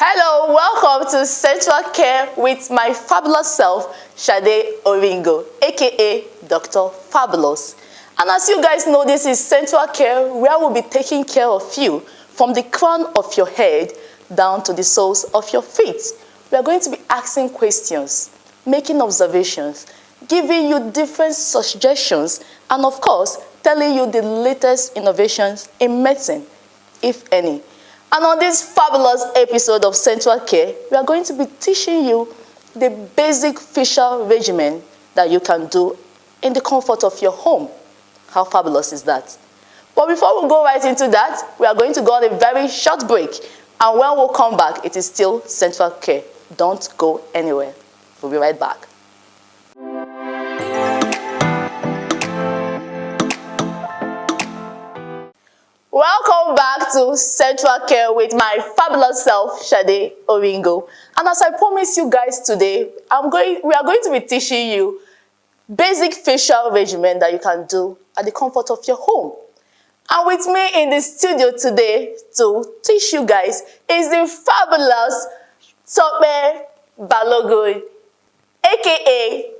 Hello, welcome to Central Care with my fabulous self, Sade Oringo, aka Dr. Fabulous. And as you guys know, this is Central Care, where we'll be taking care of you from the crown of your head down to the soles of your feet. We are going to be asking questions, making observations, giving you different suggestions, and of course, telling you the latest innovations in medicine, if any. And on this fabulous episode of Central Care, we are going to be teaching you the basic facial regimen that you can do in the comfort of your home. How fabulous is that? But before we go right into that, we are going to go on a very short break. And when we'll come back, it is still Central Care. Don't go anywhere. We'll be right back. Welcome back to Central Care with my fabulous self, Sade Oringo. And as I promised you guys today, we are going to be teaching you basic facial regimen that you can do at the comfort of your home. And with me in the studio today to teach you guys is the fabulous Tope Balogun, aka,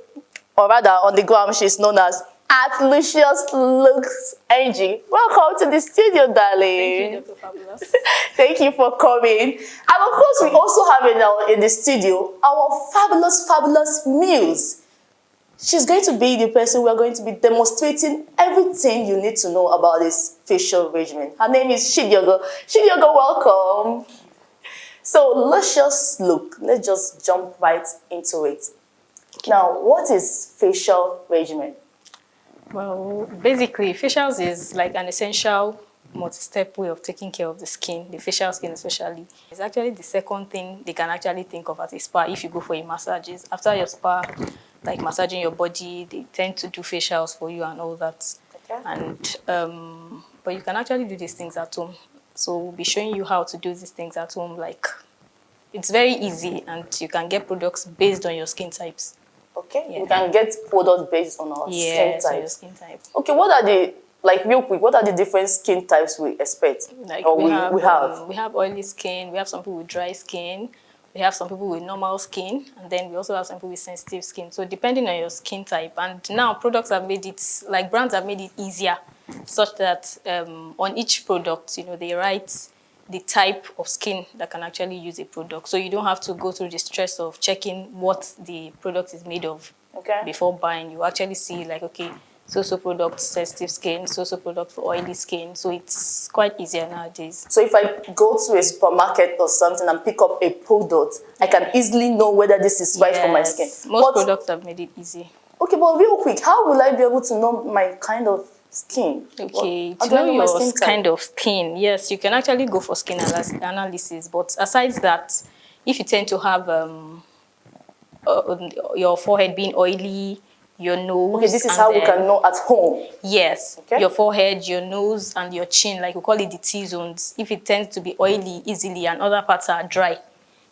or rather on the gram she's known as at Lucius Looks NG. Welcome to the studio, darling. Thank you, Dr. Fabulous. Thank you for coming. And of course, we also have in the studio our fabulous muse. She's going to be the person we are going to be demonstrating everything you need to know about this facial regimen. Her name is Shidiogo. Shidiogo, welcome. So let's just look. Let's just jump right into it. Now, what is facial regimen? Well, basically, facials is like an essential multi-step way of taking care of the skin, the facial skin especially. It's actually the second thing they can actually think of at a spa if you go for a massages. After your spa, like massaging your body, they tend to do facials for you and all that. Okay. And but you can actually do these things at home. So we'll be showing you how to do these things at home. Like, it's very easy and you can get products based on your skin types. Okay, Yeah. we can get products based on our skin so type. your skin type. Okay, what are the, like real quick, what are the different skin types we expect? Like or we have? We have oily skin, we have some people with dry skin, we have some people with normal skin, and then we also have some people with sensitive skin. So depending on your skin type, and now products have made it, like brands have made it easier, such that on each product, you know, they write the type of skin that can actually use a product. So you don't have to go through the stress of checking what the product is made of before buying. You actually see like, okay, so product sensitive skin, so product for oily skin. So it's quite easier nowadays. So if I go to a supermarket or something and pick up a product, I can easily know whether this is right for my skin. Most products have made it easy. Okay, but real quick, how will I be able to know my kind of skin? Okay, to know your kind of skin, yes, you can actually go for skin analysis. But aside that, if you tend to have your forehead being oily, your nose. Okay, this is how we can know at home. Yes, okay. Your forehead, your nose, and your chin, like we call it the T-zones. If it tends to be oily easily and other parts are dry,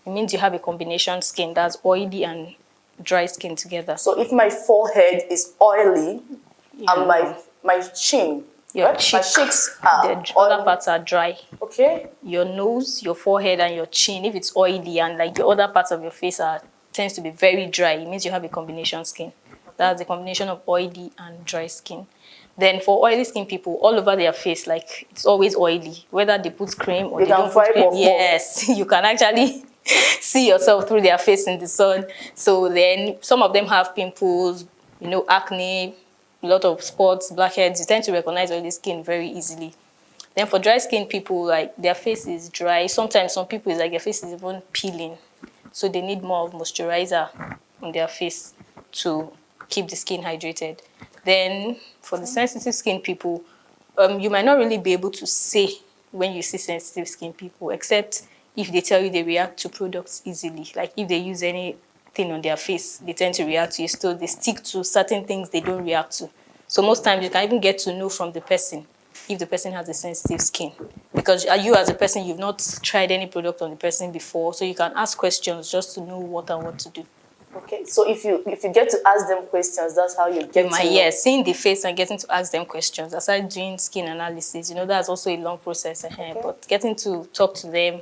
it means you have a combination skin that's oily and dry skin together. So if my forehead is oily and my chin, my cheeks, the other parts are dry. Okay. Your nose, your forehead, and your chin, if it's oily and like the other parts of your face tends to be very dry, it means you have a combination skin. That's the combination of oily and dry skin. Then for oily skin people, all over their face, like it's always oily. Whether they put cream or they don't put cream, yes, you can actually see yourself through their face in the sun. So then some of them have pimples, you know, acne, a lot of spots, blackheads. You tend to recognize oily skin very easily. Then for dry skin people, like their face is dry. Sometimes some people, it's like their face is even peeling. So they need more of moisturizer on their face to keep the skin hydrated. Then for the sensitive skin people, you might not really be able to say when you see sensitive skin people, except if they tell you they react to products easily. Like if they use anything on their face, they tend to react to it. So they stick to certain things they don't react to. So most times you can even get to know from the person if the person has a sensitive skin. Because you as a person, you've not tried any product on the person before. So you can ask questions just to know what and what to do. Okay, so if you get to ask them questions, that's how you get to know. Yes, seeing the face and getting to ask them questions. Aside doing skin analysis, you know, that's also a long process ahead. Okay. But getting to talk to them,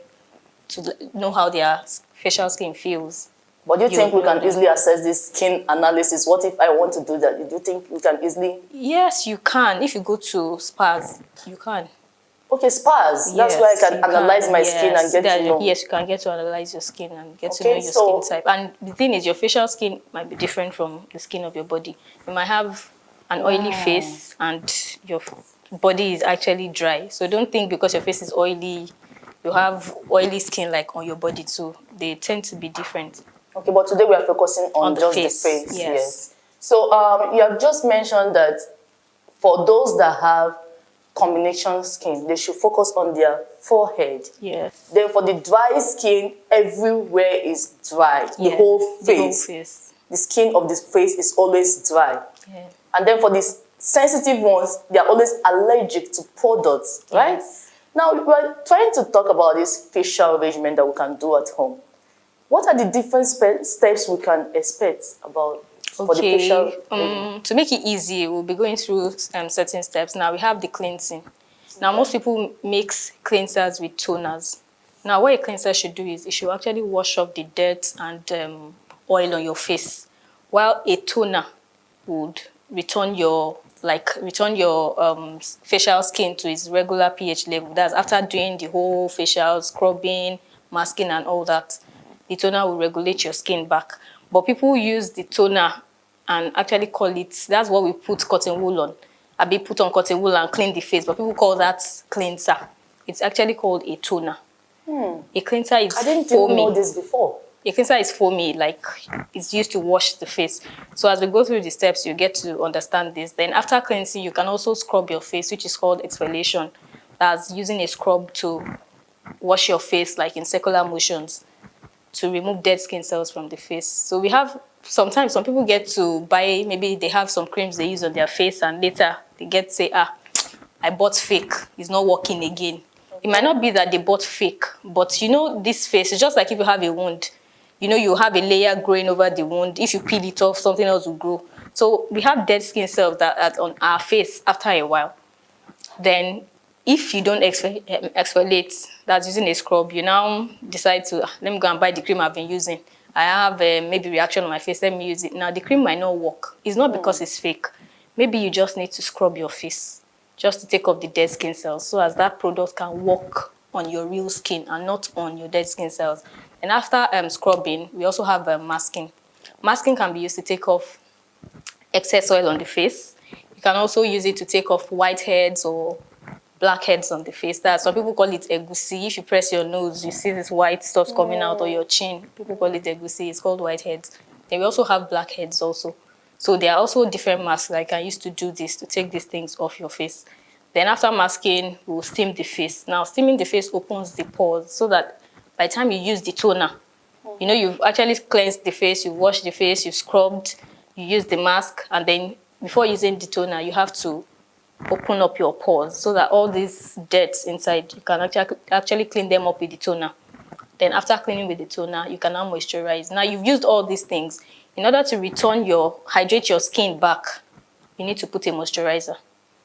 to know how their facial skin feels. But do you think we can easily assess this skin analysis? What if I want to do that? Do you think we can easily? Yes, you can. If you go to spas, you can. Okay, spas. That's Yes, where I can analyze my skin and get to know. Yes, you can get to analyze your skin and get to know your skin type. And the thing is, your facial skin might be different from the skin of your body. You might have an oily face and your body is actually dry. So don't think because your face is oily, you have oily skin like on your body too. They tend to be different. Okay, but today we are focusing on just the face. Yes. So you have just mentioned that for those that have combination skin, they should focus on their forehead. Yes. Then for the dry skin, everywhere is dry. Yes. The whole face. The whole face. The skin of the face is always dry. Yeah. And then for these sensitive ones, they are always allergic to products, right? Yes. Now, we're trying to talk about this facial regimen that we can do at home. What are the different steps we can expect about for the facial regimen? To make it easy, we'll be going through certain steps. Now, we have the cleansing. Now, most people mix cleansers with toners. Now, what a cleanser should do is it should actually wash off the dirt and oil on your face, while a toner would return your facial skin to its regular pH level. That's after doing the whole facial scrubbing, masking, and all that. The toner will regulate your skin back. But people use the toner and actually call it, that's what we put cotton wool on. I be put on cotton wool and clean the face, but people call that cleanser. It's actually called a toner. A cleanser is foamy. I didn't even know this before. A cleanser is foamy, like it's used to wash the face. So as we go through the steps, you get to understand this. Then after cleansing, you can also scrub your face, which is called exfoliation. That's using a scrub to wash your face, like in circular motions, to remove dead skin cells from the face. So we have, sometimes some people get to buy, maybe they have some creams they use on their face and later they get say, I bought fake, it's not working again. It might not be that they bought fake, but you know this face, it's just like if you have a wound. You know, you have a layer growing over the wound. If you peel it off, something else will grow. So we have dead skin cells that are on our face after a while. Then if you don't exfoliate, that's using a scrub, you now decide to, let me go and buy the cream I've been using. I have maybe reaction on my face, let me use it. Now the cream might not work. It's not because it's fake. Maybe you just need to scrub your face just to take off the dead skin cells so as that product can work on your real skin and not on your dead skin cells. And after scrubbing, we also have masking. Masking can be used to take off excess oil on the face. You can also use it to take off whiteheads or blackheads on the face. That some people call it egusi. If you press your nose, you see this white stuff coming out, or your chin. People call it egusi. It's called whiteheads. Then we also have blackheads also. So there are also different masks like I used to do this to take these things off your face. Then after masking, we'll steam the face. Now steaming the face opens the pores so that by the time you use the toner, you know, you've actually cleansed the face, you've washed the face, you've scrubbed, you use the mask, and then before using the toner, you have to open up your pores so that all these dirt inside, you can actually clean them up with the toner. Then after cleaning with the toner, you can now moisturize. Now you've used all these things. In order to hydrate your skin back, you need to put a moisturizer.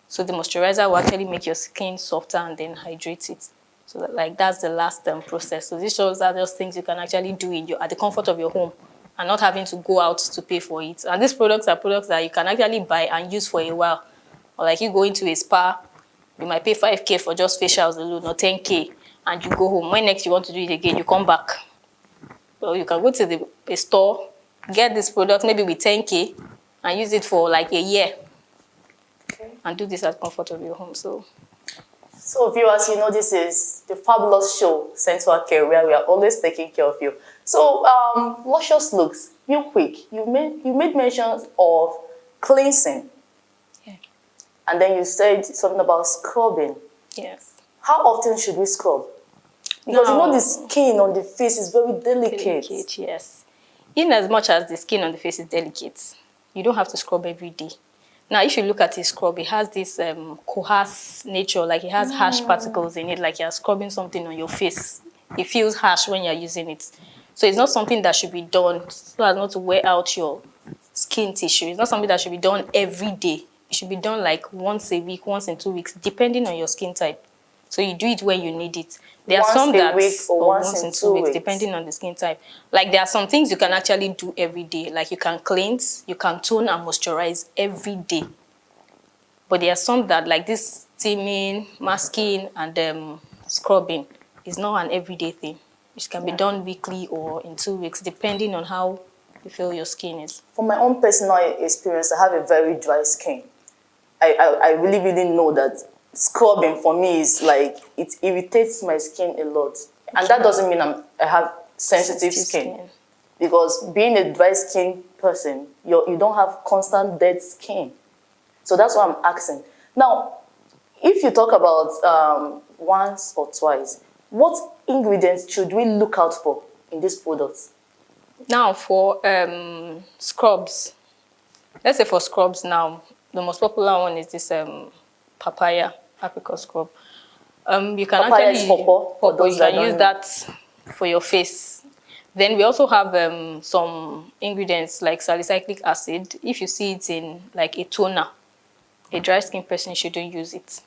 So the moisturizer will actually make your skin softer and then hydrate it. So that's the last process. So these shows are just things you can actually do at the comfort of your home and not having to go out to pay for it. And these products are products that you can actually buy and use for a while. Or like you go into a spa, you might pay 5K for just facials alone or 10K and you go home. When next you want to do it again, you come back. So you can go to a store, get this product maybe with 10K and use it for like a year. Okay. And do this at the comfort of your home. So viewers, you know this is the fabulous show, Central Care, where we are always taking care of you. So luscious looks, real quick, you made mention of cleansing. Yeah. And then you said something about scrubbing. Yes. How often should we scrub? Because you know the skin on the face is very delicate. Yes. In as much as the skin on the face is delicate, you don't have to scrub every day. Now, if you look at a scrub, it has this coarse nature, like it has harsh particles in it, like you're scrubbing something on your face. It feels harsh when you're using it. So it's not something that should be done so as not to wear out your skin tissue. It's not something that should be done every day. It should be done like once a week, once in 2 weeks, depending on your skin type. So you do it when you need it. There are Once some a that week or once in 2 weeks, depending on the skin type. Like there are some things you can actually do every day. Like you can cleanse, you can tone and moisturize every day. But there are some that, like this steaming, masking, and scrubbing, is not an everyday thing. It can be done weekly or in 2 weeks, depending on how you feel your skin is. from my own personal experience, I have a very dry skin. I really, really know that scrubbing for me is like, it irritates my skin a lot. And that doesn't mean I have sensitive skin. Because being a dry skin person, you don't have constant dead skin. So that's why I'm asking. Now, if you talk about once or twice, what ingredients should we look out for in these products? Now for scrubs, let's say for scrubs now, the most popular one is this papaya apricot scrub. You can Papaya actually is pawpaw, for those you that can don't use know. that for your face. Then we also have some ingredients like salicylic acid. If you see it in like a toner, a dry skin person shouldn't use it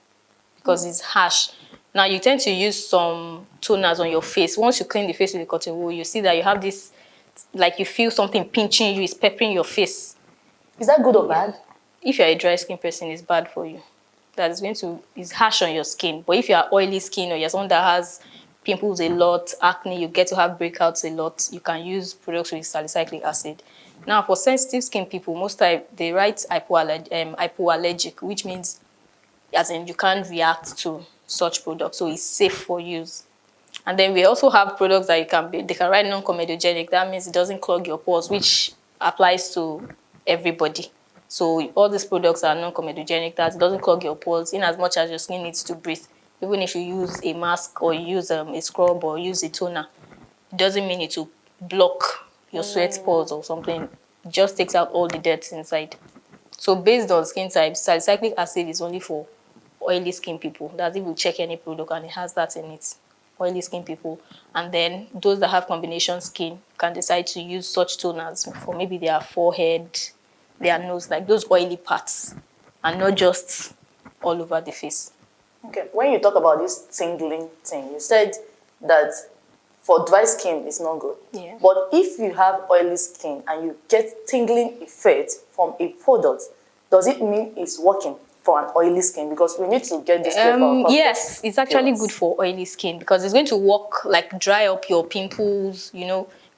because it's harsh. Now you tend to use some toners on your face. Once you clean the face with the cotton wool, you see that you have this, like you feel something pinching you, it's peppering your face. Is that good or bad? If you're a dry skin person, it's bad for you. It's harsh on your skin. But if you're oily skin or you're someone that has pimples a lot, acne, you get to have breakouts a lot, you can use products with salicylic acid. Now, for sensitive skin people, most time they write hypoallergic, which means as in you can't react to such products, so it's safe for use. And then we also have products that they can write non-comedogenic. That means it doesn't clog your pores, which applies to everybody. So all these products are non-comedogenic, that it doesn't clog your pores in as much as your skin needs to breathe. Even if you use a mask or you use a scrub or use a toner, it doesn't mean it will block your sweat pores or something. It just takes out all the dirt inside. So based on skin type, salicylic acid is only for oily skin people. That's if you check any product and it has that in it. Oily skin people. And then those that have combination skin can decide to use such toners for maybe their forehead, their nose, like those oily parts, and not just all over the face. Okay, when you talk about this tingling thing, you said that for dry skin, it's not good. Yeah. But if you have oily skin and you get tingling effect from a product, does it mean it's working for an oily skin? Because we need to get this clear for our yes, it's actually viewers. good for oily skin because it's going to work, like dry up your pimples,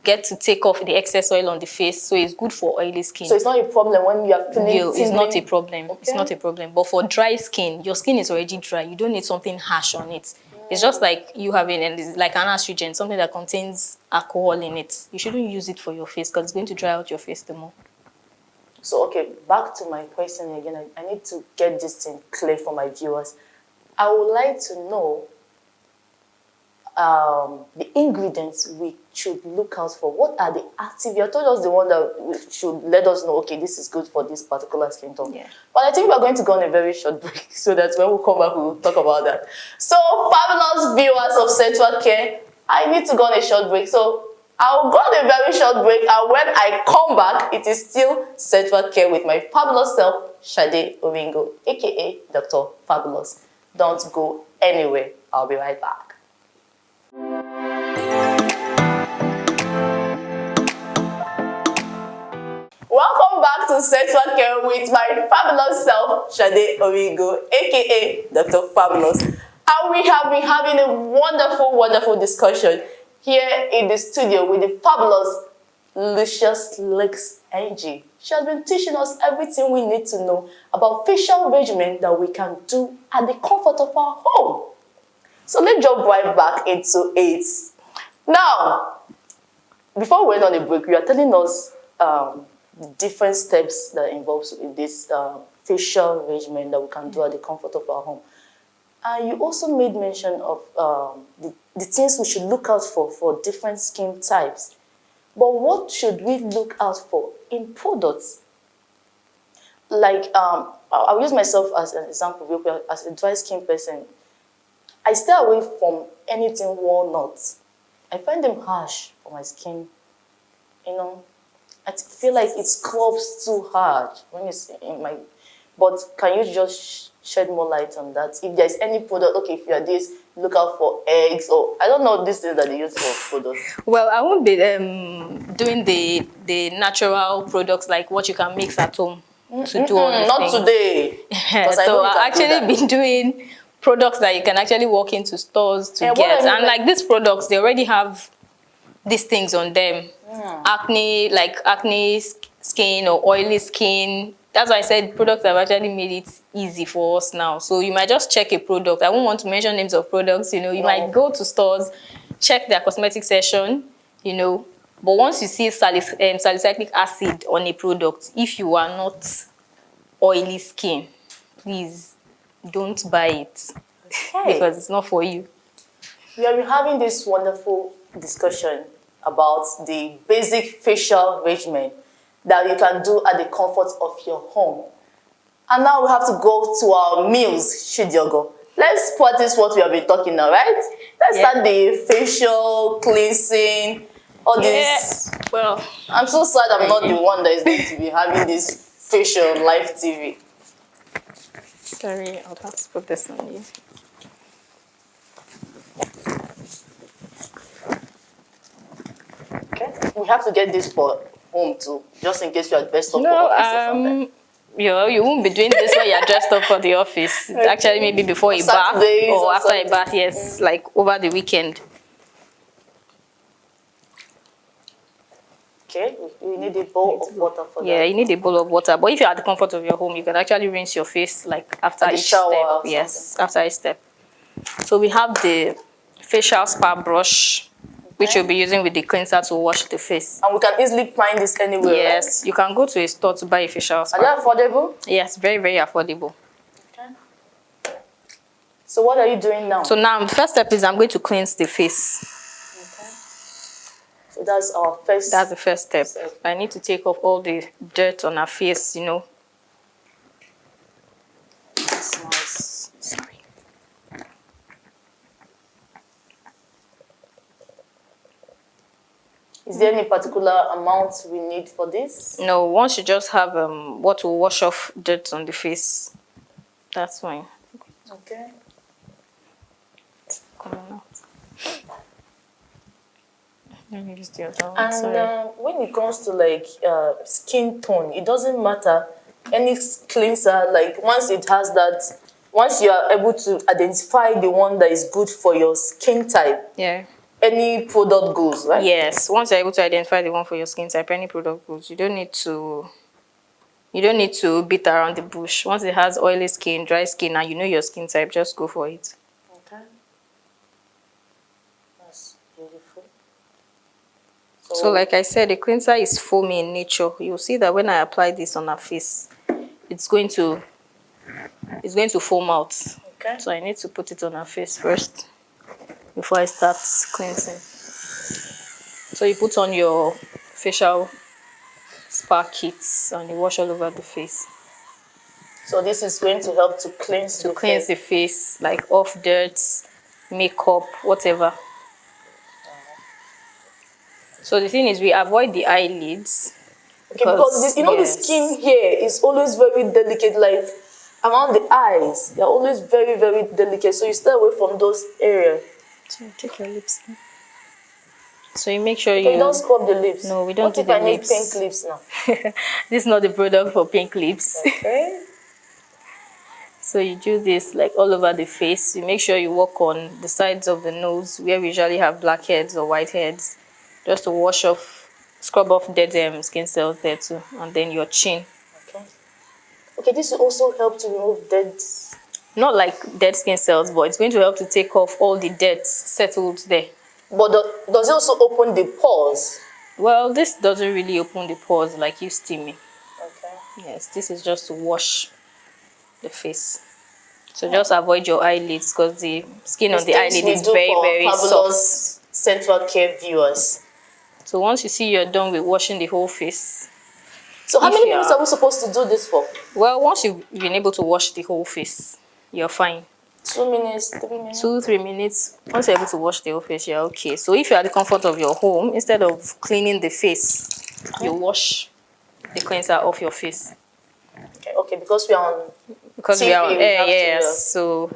get to take off the excess oil on the face. So it's good for oily skin. So it's not a problem when you are feeling tingling? It's not a problem. Okay. It's not a problem. But for dry skin, your skin is already dry. You don't need something harsh on it. It's just like you having like an estrogen, something that contains alcohol in it. You shouldn't use it for your face because it's going to dry out your face the more. So, okay, back to my question again. I need to get this thing clear for my viewers. I would like to know the ingredients we should look out for. What are the active? You told us the one that should let us know, okay, this is good for this particular skin tone. Yeah. But I think we're going to go on a very short break so that when we come back, we will talk about that. So, fabulous viewers of Central Care, I need to go on a short break. So, I'll go on a very short break, and when I come back, it is still Central Care with my fabulous self, Shade Oringo, aka Dr. Fabulous. Don't go anywhere. I'll be right back. Welcome back to Central Care with my fabulous self, Shade Origo, aka Dr. Fabulous. And we have been having a wonderful, wonderful discussion here in the studio with the fabulous Lucious Lakes Angie. She has been teaching us everything we need to know about facial regimen that we can do at the comfort of our home. So let's jump right back into it. Now, before we went on the break, you are telling us the different steps that involves in this facial regimen that we can do at the comfort of our home. And you also made mention of the things we should look out for different skin types. But what should we look out for in products? Like, I'll use myself as an example. As a dry skin person, I stay away from anything walnuts. I find them harsh for my skin. I feel like it scrubs too hard when it's in my But can you just shed more light on that? If there's any product, okay, if you are this, look out for eggs, or I don't know these things that they use for products. Well, I won't be doing the natural products like what you can mix at home to do all these Not things. today. So I've actually been doing products that you can actually walk into stores to get. And like these products, they already have these things on them. Acne, like acne skin or oily skin. That's why I said products have actually made it easy for us now. So you might just check a product. I won't want to mention names of products, you know. You might go to stores, check their cosmetic section, you know. But once you see salicylic acid on a product, if you are not oily skin, please don't buy it. Because it's not for you. We are having this wonderful discussion about the basic facial regimen that you can do at the comfort of your home. And now we have to go to our meals, Shidiogo. Let's practice what we have been talking now, right? Let's start the facial cleansing, all this. Well, I'm so sad I'm not the one that is going to be having this facial live TV. Sorry, I'll have to put this on you. Okay, we have to get this for home too, just in case you are dressed up for office. You won't be doing this when you're dressed up for the office. It's actually maybe before a bath or after a bath, yes, like over the weekend. Okay, you need a bowl of water for that. Yeah, you need a bowl of water. But if you're at the comfort of your home, you can actually rinse your face like after each step. Yes, after each step. So we have the facial spa brush, which you'll be using with the cleanser to wash the face. And we can easily find this anywhere. Yes, right? You can go to a store to buy a facial spa. Are they affordable? Yes, very, very affordable. Okay. So what are you doing now? So now the first step is I'm going to cleanse the face. Okay. So that's our first. That's the first step. I need to take off all the dirt on our face, you know. That's nice. Sorry. Is there any particular amount we need for this? No, once you just have what will wash off dirt on the face, that's fine. Okay. It's coming out. Let me just do it down. And when it comes to like skin tone, it doesn't matter. Any cleanser, like once it has that, once you are able to identify the one that is good for your skin type. Yeah. Any product goes, right? Yes. Once you're able to identify the one for your skin type, any product goes. You don't need to beat around the bush. Once it has oily skin, dry skin, and you know your skin type, just go for it. Okay. That's beautiful. So like I said, the cleanser is foamy in nature. You'll see that when I apply this on her face, it's going to foam out. Okay. So I need to put it on her face first before I start cleansing. So you put on your facial spa kits and you wash all over the face. So this is going to help to cleanse the face, like off dirt, makeup, whatever. So the thing is, we avoid the eyelids. Okay, because this, the skin here is always very delicate, like around the eyes. They're always very, very delicate. So you stay away from those areas. So you take your lips. So you make sure you don't scrub the lips. No, we don't do the lips. What if I need pink lips now? This is not the product for pink lips. Okay. So you do this like all over the face. You make sure you work on the sides of the nose where we usually have blackheads or whiteheads, just to wash off, scrub off dead skin cells there too, and then your chin. Okay. Okay, this will also help to remove dead. Not like dead skin cells, but it's going to help to take off all the dirt settled there. But does it also open the pores? Well, this doesn't really open the pores like you steaming. Okay. Yes, this is just to wash the face. So just avoid your eyelids because the skin on the eyelid is very, very soft. Central Care viewers. So once you see you're done with washing the whole face. So how many minutes are we supposed to do this for? Well, once you've been able to wash the whole face, you're fine. 2 minutes, 3 minutes? 2-3 minutes. Once you're able to wash the whole face, you're okay. So if you're at the comfort of your home, instead of cleaning the face, you wash the cleanser off your face. Okay, Okay, because we are on Because TV, we are on we air, have to, yes. So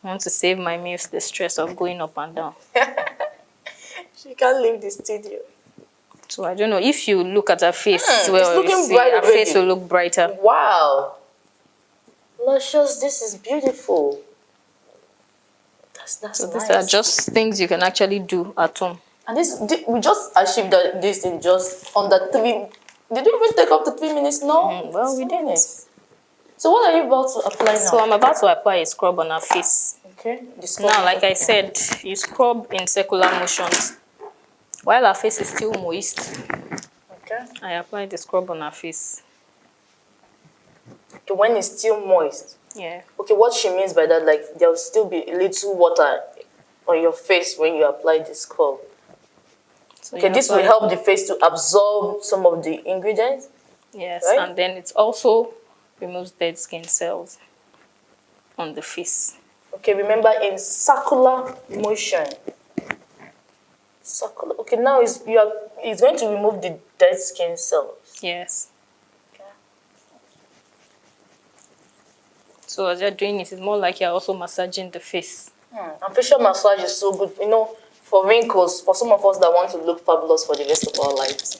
I want to save my muse the stress of going up and down. She can't leave the studio. So I don't know if you look at her face, It's well, you looking see bright her face already. will look brighter. Wow. Luscious, this is beautiful. That's So nice. these are just things you can actually do at home. And we just achieved this in just under 3. Did you even take up to 3 minutes? No. Well, we didn't. So what are you about to apply now? So I'm about to apply a scrub on her face. Okay. The scrub. Now, like I said, you scrub in circular motions. While her face is still moist, Okay. I apply the scrub on her face. Okay, when it's still moist. Yeah. Okay, what she means by that, like there'll still be a little water on your face when you apply the scrub. So okay, this will help the face to absorb some of the ingredients. Yes, right? And then it also removes dead skin cells on the face. Okay, remember in circular motion. Circular. Okay, now it's going to remove the dead skin cells. Yes. Okay. So as you're doing it, it's more like you're also massaging the face. And facial massage is so good, you know, for wrinkles, for some of us that want to look fabulous for the rest of our lives.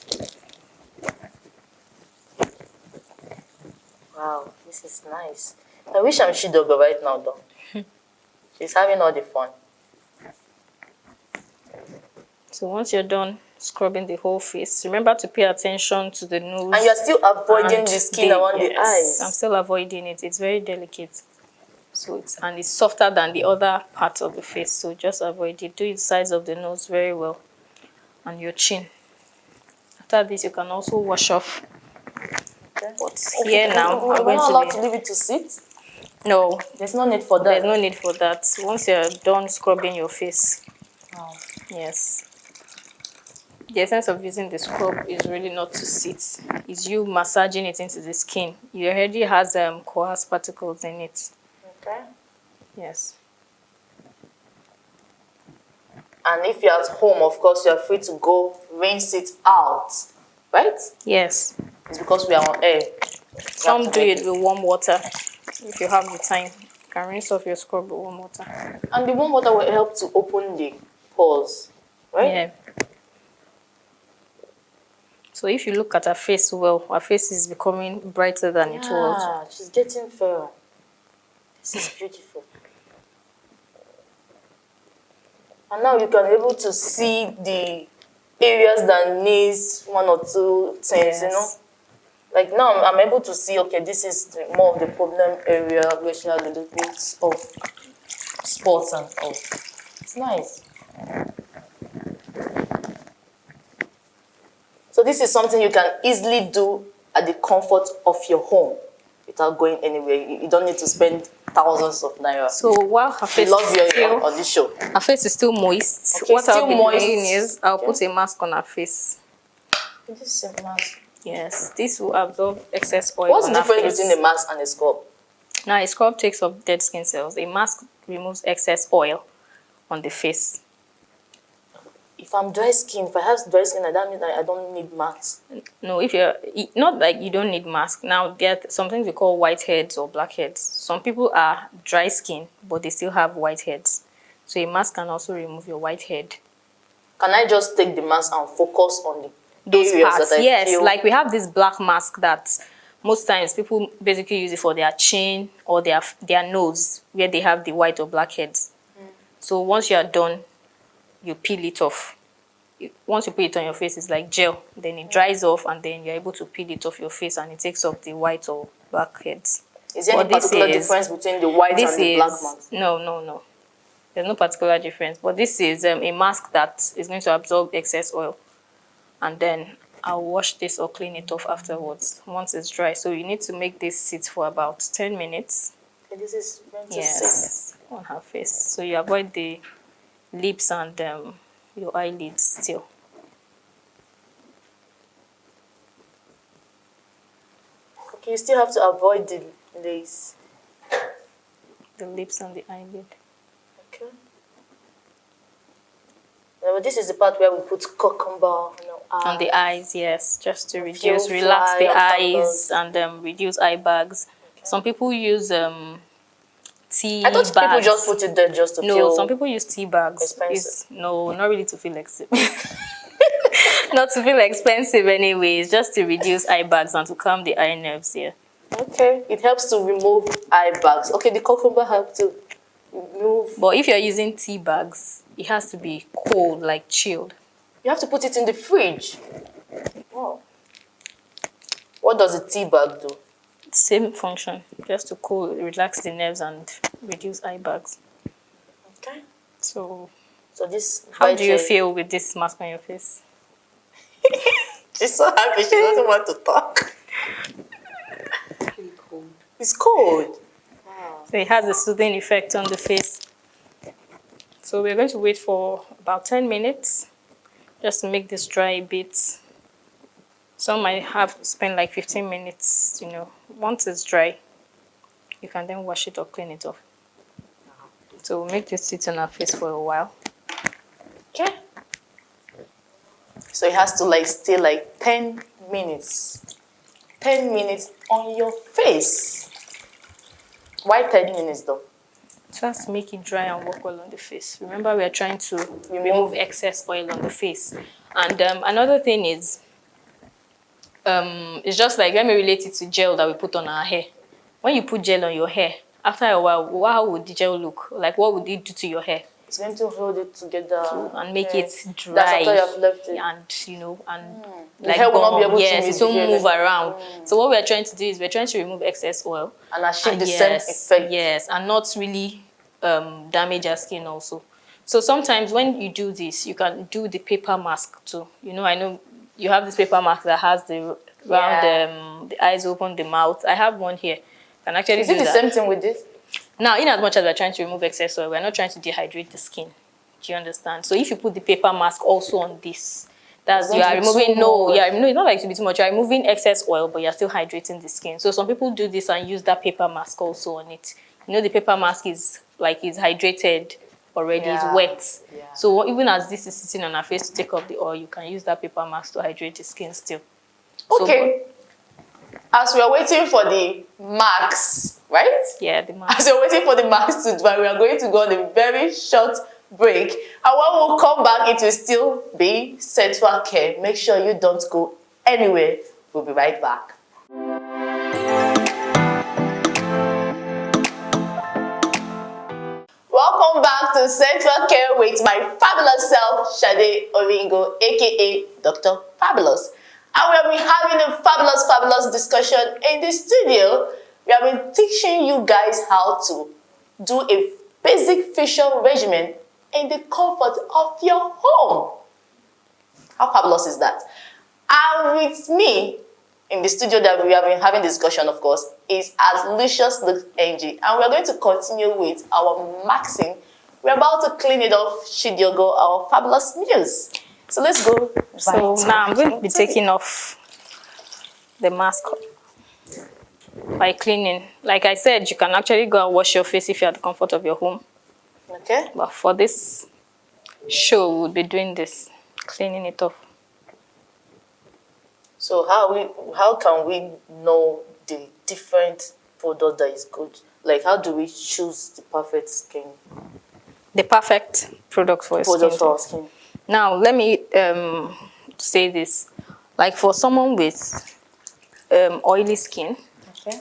Wow, this is nice. I wish I'm Shidogo right now, though. She's having all the fun. So once you're done scrubbing the whole face, remember to pay attention to the nose. And you're still avoiding the skin around the eyes. I'm still avoiding it. It's very delicate. So it's softer than the other parts of the face. So just avoid it. Do the size of the nose very well. And your chin. After this, you can also wash off. Okay. But here now, I'm going to allowed to leave it to sit? No. There's no need for that. There's no need for that. Once you're done scrubbing your face. Oh. Yes. The essence of using the scrub is really not to sit. It's you massaging it into the skin. It already has coarse particles in it. Okay. Yes. And if you're at home, of course, you're free to go rinse it out. Right? Yes. It's because we are on air. Some do it with warm water. If you have the time, you can rinse off your scrub with warm water. And the warm water will help to open the pores. Right? Yeah. So if you look at her face well, her face is becoming brighter than it was. Yeah, she's getting fairer. This is beautiful. And now you can be able to see the areas that needs 1 or 2 things, Yes. you know. Like now I'm able to see, okay, this is more of the problem area where she has a little bit of spots and all. It's nice. So this is something you can easily do at the comfort of your home without going anywhere. You don't need to spend thousands of naira. So while her face on this show. Her face is still moist. Okay, What I'll be doing is I'll put a mask on her face. This is a mask. Yes, this will absorb excess oil. What's the difference between a mask and a scrub? Now, a scrub takes off dead skin cells. A mask removes excess oil on the face. If I'm dry skin, if I have dry skin, that means I don't need masks. No, if you're not like you don't need mask. Now there are some things we call whiteheads or blackheads. Some people are dry skin, but they still have whiteheads. So a mask can also remove your whitehead. Can I just take the mask and focus on those areas parts? that I feel? Like we have this black mask that most times people basically use it for their chin or their nose where they have the white or blackheads. So once you are done, you peel it off. Once you put it on your face, it's like gel. Then it dries off, and then you're able to peel it off your face, and it takes off the white or black heads. Is there any particular difference between the white and the black mask? No. There's no particular difference. But this is a mask that is going to absorb excess oil. And then I'll wash this or clean it off afterwards once it's dry. So you need to make this sit for about 10 minutes. Okay, this is going to sit on her face. So you avoid the lips and your eyelids still. Okay, you still have to avoid the lace. The lips and the eyelid. Okay. Yeah, but this is the part where we put cucumber, On the eyes, yes, just to Feel relax fly the on eyes purpose. and reduce eye bags. Some people use tea I thought people just bags. put it there just to No, feel some people use tea bags. expensive. No, not really to feel expensive. Not to feel expensive anyways, just to reduce eye bags and to calm the eye nerves, yeah. Okay, it helps to remove eye bags. Okay, the cucumber helps to remove. But if you're using tea bags, it has to be cold, like chilled. You have to put it in the fridge. Oh. What does a tea bag do? Same function, just to cool, relax the nerves and reduce eye bags. Okay. So this. how do you feel with this mask on your face? She's so happy she doesn't want to talk. Pretty cold. It's cold. Wow. So it has a soothing effect on the face. So we're going to wait for about 10 minutes just to make this dry a bit. Some might have to spend like 15 minutes, you know. Once it's dry, you can then wash it or clean it off. So we'll make this sit on our face for a while. Okay. So it has to like stay like 10 minutes. 10 minutes on your face. Why 10 minutes though? Just make it dry and work well on the face. Remember, we are trying to remove excess oil on the face. And another thing is, it's just like, let me relate it to gel that we put on our hair. When you put gel on your hair, after a while, how would the gel look? Like, what would it do to your hair? It's going to hold it together And make it dry. That's after you have left it. And, you know, and The hair will not be able to it won't move around. So what we are trying to do is we're trying to remove excess oil. And achieve the same effect. Yes, and not really damage our skin also. So sometimes when you do this, you can do the paper mask too. You know, I know you have this paper mask that has the round, the eyes open, the mouth. I have one here. Can actually Is it the same thing with this? Now, in as much as we're trying to remove excess oil, we're not trying to dehydrate the skin. Do you understand? So if you put the paper mask also on this, that's you are removing it's not like to be too much. You're removing excess oil, but you're still hydrating the skin. So some people do this and use that paper mask also on it. You know, the paper mask is like it's hydrated already, it's wet. Yeah. So even as this is sitting on our face to take off the oil, you can use that paper mask to hydrate the skin still. Okay. As we are waiting for the marks, right? Yeah, the marks. As we are waiting for the marks to dry, we are going to go on a very short break. And when we come back, it will still be Central Care. Make sure you don't go anywhere. We'll be right back. Welcome back to Central Care with my fabulous self, Shade Oringo, aka Dr. Fabulous. And we have been having a fabulous discussion in the studio. We have been teaching you guys how to do a basic facial regimen in the comfort of your home. How fabulous is that? And with me in the studio that we have been having discussion, of course, is Alicious Angie. And we are going to continue with our maxing. We're about to clean it off, Shidiogo, our fabulous news. So let's go. So now I'm going to be taking off the mask by cleaning. Like I said, you can actually go and wash your face if you're at the comfort of your home. Okay. But for this show, we'll be doing this, cleaning it off. So how can we know the different product that is good? Like, how do we choose the perfect skin? The perfect product for your skin. Now, let me say this. Like for someone with oily skin, okay,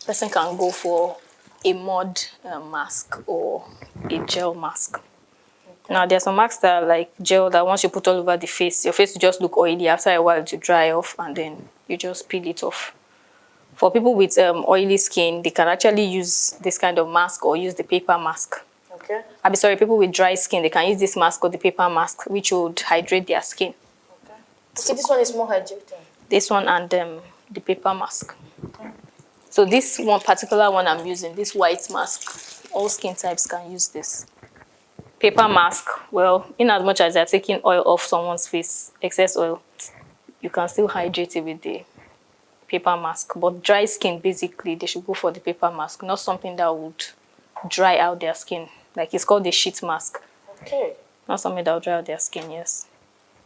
person can go for a mud mask or a gel mask. Okay. Now, there's some masks that are like gel that once you put all over the face, your face will just look oily. After a while, to dry off and then you just peel it off. For people with oily skin, they can actually use this kind of mask or use the paper mask. Okay. I'm sorry, people with dry skin, they can use this mask or the paper mask, which would hydrate their skin. Okay. So this one is more hydrating. This one and the paper mask. Okay. So this one particular one I'm using, this white mask, all skin types can use this. Paper mask, well, in as much as they're taking oil off someone's face, excess oil, you can still hydrate it with the paper mask. But dry skin, basically, they should go for the paper mask, not something that would dry out their skin. Like it's called the sheet mask. Okay. Not something that will dry out their skin, yes.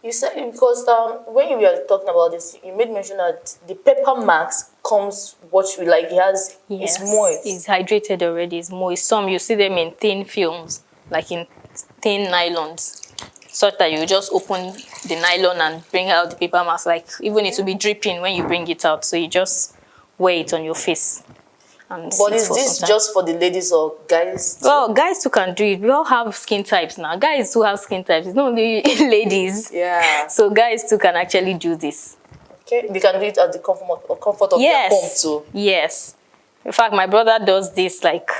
You said because when you were talking about this, you made mention that the paper mask comes what you like. It has Yes, it's moist. it's hydrated already. It's moist. Some you see them in thin films, like in thin nylons, such that you just open the nylon and bring out the paper mask. Like even it will be dripping when you bring it out. So you just wear it on your face. And But is this just for the ladies or guys? Well, guys too can do it. We all have skin types now. Guys too have skin types. It's not only ladies. Yeah. So guys too can actually do this. Okay. They can do it at the comfort of their home too. Yes. In fact, my brother does this like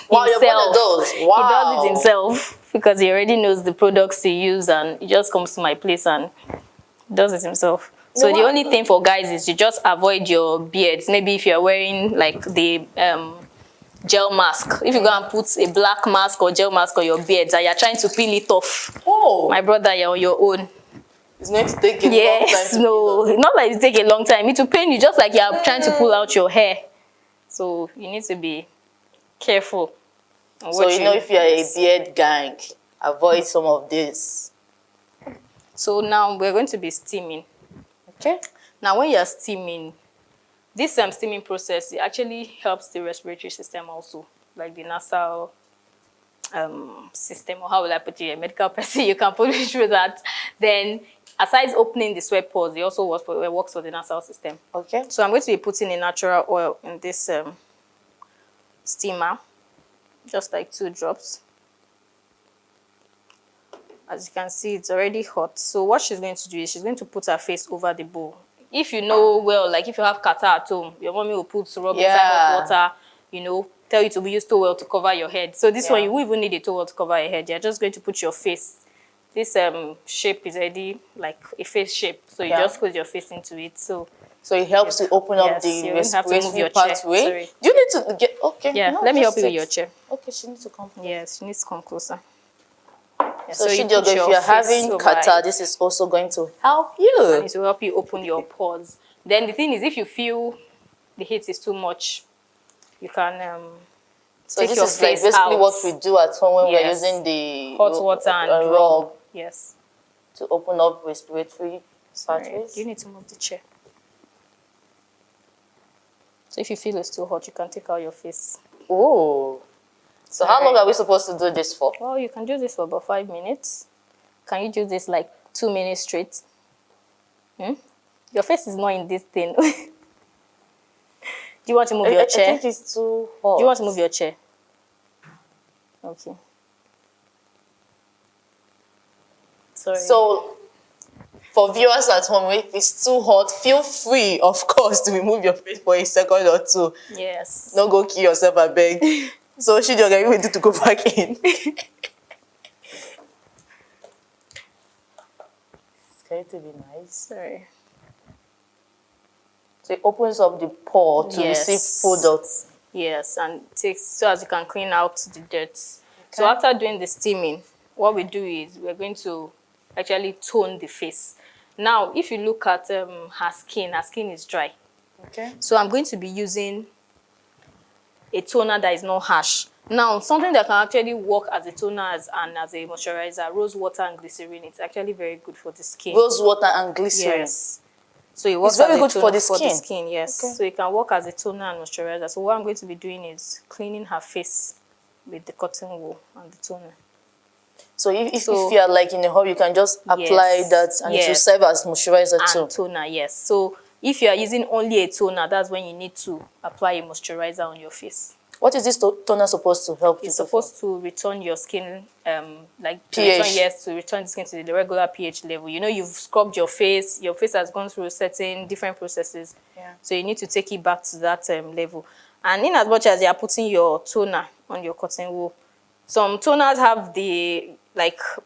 wow, himself. Your brother does? Wow. He does it himself because he already knows the products to use and he just comes to my place and does it himself. So the only thing for guys is you just avoid your beards. Maybe if you're wearing like the gel mask. If you go and put a black mask or gel mask on your beard and you're trying to peel it off, my brother, you're on your own. It's going to take a long time. No, not like it take a long time. It will pain you just like you're trying to pull out your hair. So you need to be careful. So you know, if you're a beard gang, avoid some of this. So now we're going to be steaming. Okay. Now when you're steaming, this steaming process, it actually helps the respiratory system also, like the nasal system, or how will I put it, a medical person, you can put it through that. Then, aside opening the sweat pores, it also works for the nasal system. Okay. So I'm going to be putting a natural oil in this steamer, just like 2 drops. As you can see, it's already hot. So what she's going to do is she's going to put her face over the bowl. If you know well, like if you have kata at home, your mommy will put rub inside hot water, you know, tell you to use towel to cover your head. So this one, you won't even need a towel to cover your head. You're just going to put your face. This shape is already like a face shape. So you just put your face into it. So it helps to open up the respiratory pathway. Do you need to get, okay. Yeah, no, let me help you with your chair. Okay, she needs to come closer. Yes, she needs to come closer. Yeah, so if you're having kata, this is also going to help you. And it will help you open your pores. Then the thing is, if you feel the heat is too much, you can so this is like basically what we do at home when we're using the hot water and rub. Yes. To open up respiratory pathways. You need to move the chair. So if you feel it's too hot, you can take out your face. Oh. So how long are we supposed to do this for? Well, you can do this for about 5 minutes. Can you do this like 2 minutes straight? Your face is not in this thing. Do you want to move your chair? I think it's too hot. Do you want to move your chair? Okay. Sorry. So, for viewers at home, if it's too hot, feel free, of course, to remove your face for a second or two. Yes. Don't go kill yourself, I beg. So she just get ready to go back in. It's going to be nice. Sorry. So it opens up the pore to receive products. Yes, and takes so as you can clean out the dirt. Okay. So after doing the steaming, what we do is we're going to actually tone the face. Now, if you look at her skin is dry. Okay. So I'm going to be using a toner that is not harsh. Now, something that can actually work as a toner and as a moisturizer, rose water and glycerin. It's actually very good for the skin. Rose water and glycerin. Yes. So it works very good for the skin. Yes. Okay. So it can work as a toner and moisturizer. So what I'm going to be doing is cleaning her face with the cotton wool and the toner. So if you are like in a hurry, you can just apply that and it will serve as moisturizer too. And toner, yes. So if you are using only a toner, that's when you need to apply a moisturizer on your face. What is this toner supposed to help you? It's supposed to return your skin, like pH. to return the skin to the regular pH level. You know, you've scrubbed your face has gone through certain different processes. Yeah. So you need to take it back to that level. And in as much as you are putting your toner on your cotton wool, some toners have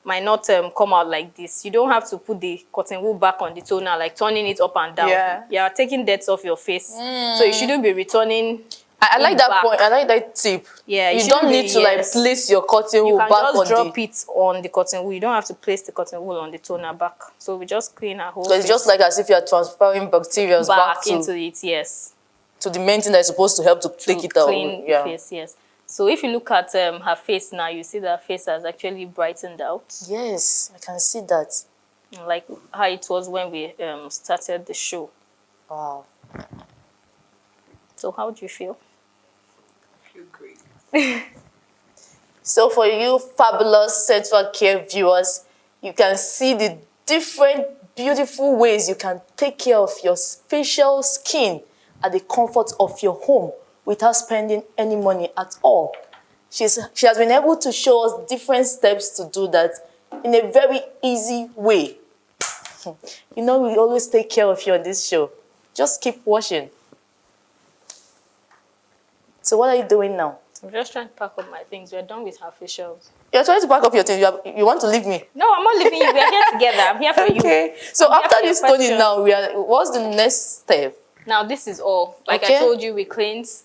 might not come out like this. You don't have to put the cotton wool back on the toner, like turning it up and down. Yeah. You are taking dirt off your face. So you shouldn't be returning. I like that point. I like that tip. Yeah, you don't need to like place your cotton wool back on the... You can just drop it on the cotton wool. You don't have to place the cotton wool on the toner back. So we just clean our whole face. It's just like as if you are transferring bacteria back into it, yes. To the main thing that is supposed to help to take it out. Clean the face, yes. So if you look at her face now, you see that her face has actually brightened out. Yes, I can see that. like how it was when we started the show. Wow. So how do you feel? I feel great. So for you fabulous Central Care viewers, you can see the different beautiful ways you can take care of your facial skin at the comfort of your home without spending any money at all. She has been able to show us different steps to do that in a very easy way. You know, we always take care of you on this show. Just keep watching. So what are you doing now? I'm just trying to pack up my things. We're done with our facials. You're trying to pack up your things. You want to leave me? No, I'm not leaving you. We are here together. I'm here for you. Okay. So I'm here after for your this toning questions. now, what's the next step? Now this is all. Like Okay. I told you, we cleanse.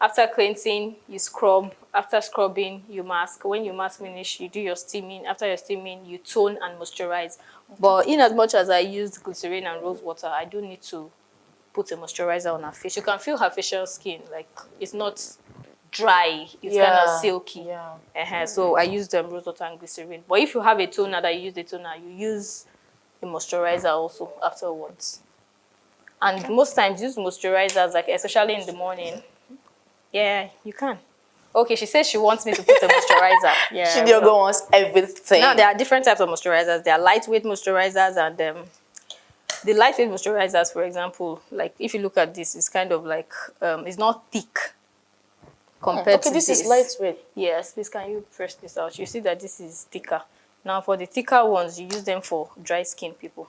After cleansing, you scrub. After scrubbing, you mask. When you mask finish, you do your steaming. After your steaming, you tone and moisturize. But in as much as I used glycerin and rose water, I do need to put a moisturizer on her face. You can feel her facial skin. Like it's not dry. It's kind of silky. Yeah. So I use rose water and glycerin. But if you have a toner that you use the toner, you use the moisturizer also afterwards. And most times use moisturizers, like especially in the morning. Yeah, you can. Okay, she says she wants me to put a moisturizer. Yeah. She wants everything. Now there are different types of moisturizers. There are lightweight moisturizers and the lightweight moisturizers, for example, like if you look at this, it's kind of like it's not thick compared to this is lightweight. Yes, please can you press this out? You see that this is thicker. Now for the thicker ones, you use them for dry skin people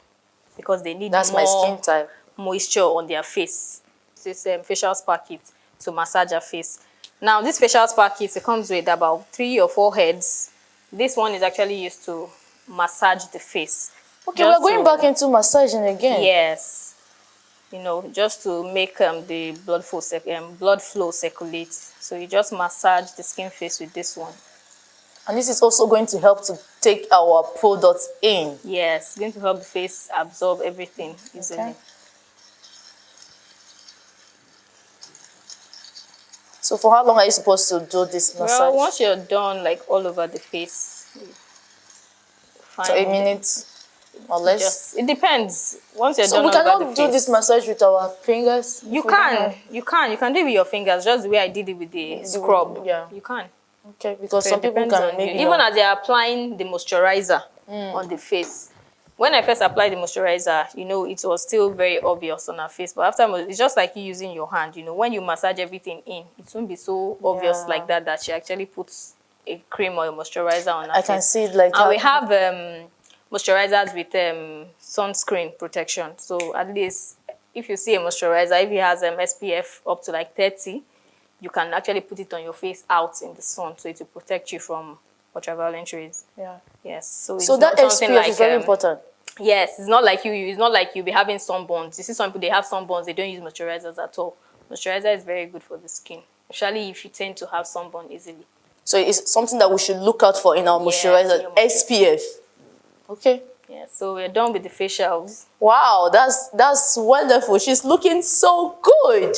because they need That's more my skin type. moisture on their face. This facial spa kit to massage your face. Now this facial spa kit, it comes with about 3 or 4 heads. This one is actually used to massage the face. Okay, we're going back into massaging again. Yes, you know, just to make the blood flow circulate. So you just massage the skin face with this one. And this is also going to help to take our products in. Yes, it's going to help the face absorb everything easily. Okay. So for how long are you supposed to do this massage? Well, once you're done, like all over the face, So a minute or less? it depends. Once you're So done we all over cannot the do face, this massage with our fingers? You can do it with your fingers, just the way I did it with the scrub. Yeah. You can. Okay, because So some it people depends can on maybe you. Even as they're applying the moisturizer on the face. When I first applied the moisturizer, you know, it was still very obvious on her face. But after, it's just like you using your hand, you know, when you massage everything in, it won't be so obvious like that she actually puts a cream or a moisturizer on her face. I can see it like And we have moisturizers with sunscreen protection. So at least if you see a moisturizer, if it has SPF up to like 30, you can actually put it on your face out in the sun, so it will protect you from ultraviolet rays. Yeah. Yes. So it's So that not something SPF is very important. Yes, it's not like you'll be having sunburns. You see some people, they have sunburns, they don't use moisturizers at all. Moisturizer is very good for the skin, especially if you tend to have sunburn easily. So it's something that we should look out for in our moisturizer. your SPF. Okay. Yeah, so we're done with the facials. Wow, that's wonderful. She's looking so good.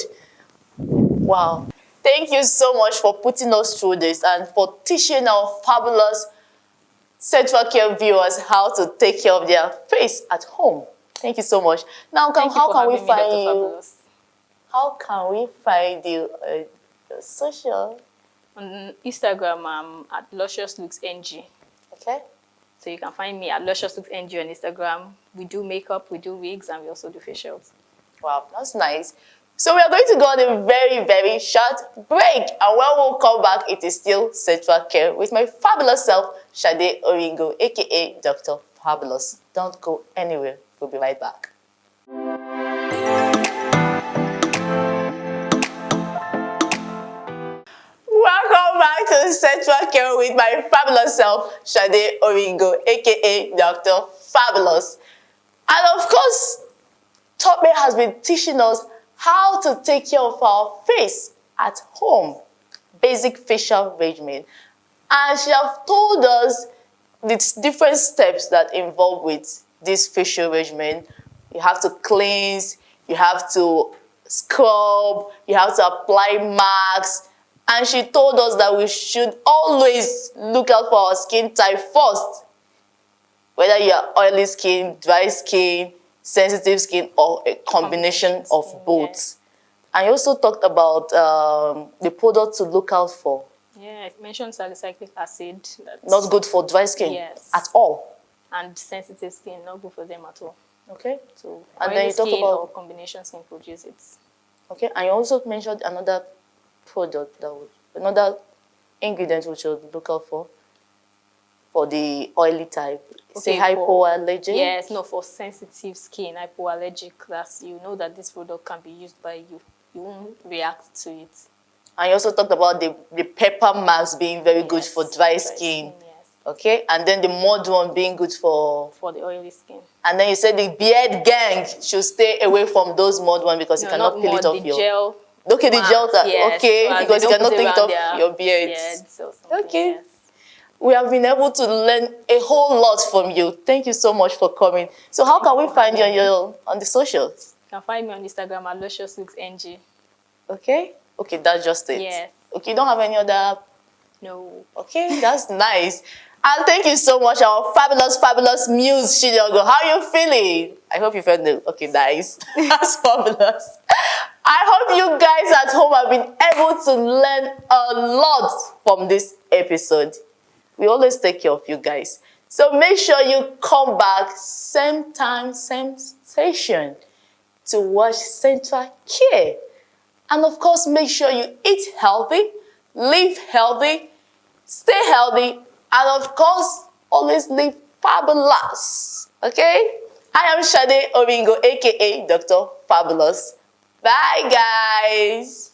Wow. Thank you so much for putting us through this and for teaching our fabulous Central Care viewers how to take care of their face at home. Thank you so much. Now, how can we find you? How can we find you? Social? On Instagram, I'm at LuciousLooksNG. Okay. So you can find me at LuciousLooksNG on Instagram. We do makeup, we do wigs, and we also do facials. Wow, that's nice. So we are going to go on a very, very short break. And when we'll come back, it is still Central Care with my fabulous self, Sade Oringo, aka Dr. Fabulous. Don't go anywhere. We'll be right back. Welcome back to Central Care with my fabulous self, Sade Oringo, aka Dr. Fabulous. And of course, Tope has been teaching us how to take care of our face at home, basic facial regimen. And she has told us the different steps that involve with this facial regimen. You have to cleanse, you have to scrub, you have to apply masks. And she told us that we should always look out for our skin type first. whether you are oily skin, dry skin, sensitive skin, or a combination of skin, both. yeah. And you also talked about the product to look out for. Yeah, I mentioned salicylic acid. That's Not good for dry skin Yes. at all. And sensitive skin, not good for them at all. Okay. So And oily then you talk skin about or combination skin produce it. okay, and you also mentioned another product another ingredient we should look out for the oily type. Say Okay, hypoallergic. Yes, no, for sensitive skin, hypoallergic, that's you know that this product can be used by you. You won't react to it. And you also talked about the pepper mask being very good Yes, for dry skin. Yes, Okay, and then the mud one being good for. for the oily skin. And then you said the beard gang should stay away from those mud one because you No, cannot not peel more it off the your. gel. Okay, the gel. Yes, Okay, so as because they you don't cannot put take it around off their your beards. beards or something. Okay. Yes. We have been able to learn a whole lot from you. Thank you so much for coming. So how can we find you on the socials? You can find me on Instagram at LuciousLooksNG. Okay? Okay, that's just it. Yes. Okay, you don't have any other. No. Okay, that's nice. And thank you so much, our fabulous, fabulous Muse Chidiogo. How are you feeling? I hope you felt okay, nice. That's fabulous. I hope you guys at home have been able to learn a lot from this episode. We always take care of you guys. So make sure you come back same time, same station to watch Central Care. And of course, make sure you eat healthy, live healthy, stay healthy, and of course, always live fabulous. Okay? I am Shade Oringo, aka Dr. Fabulous. Bye, guys.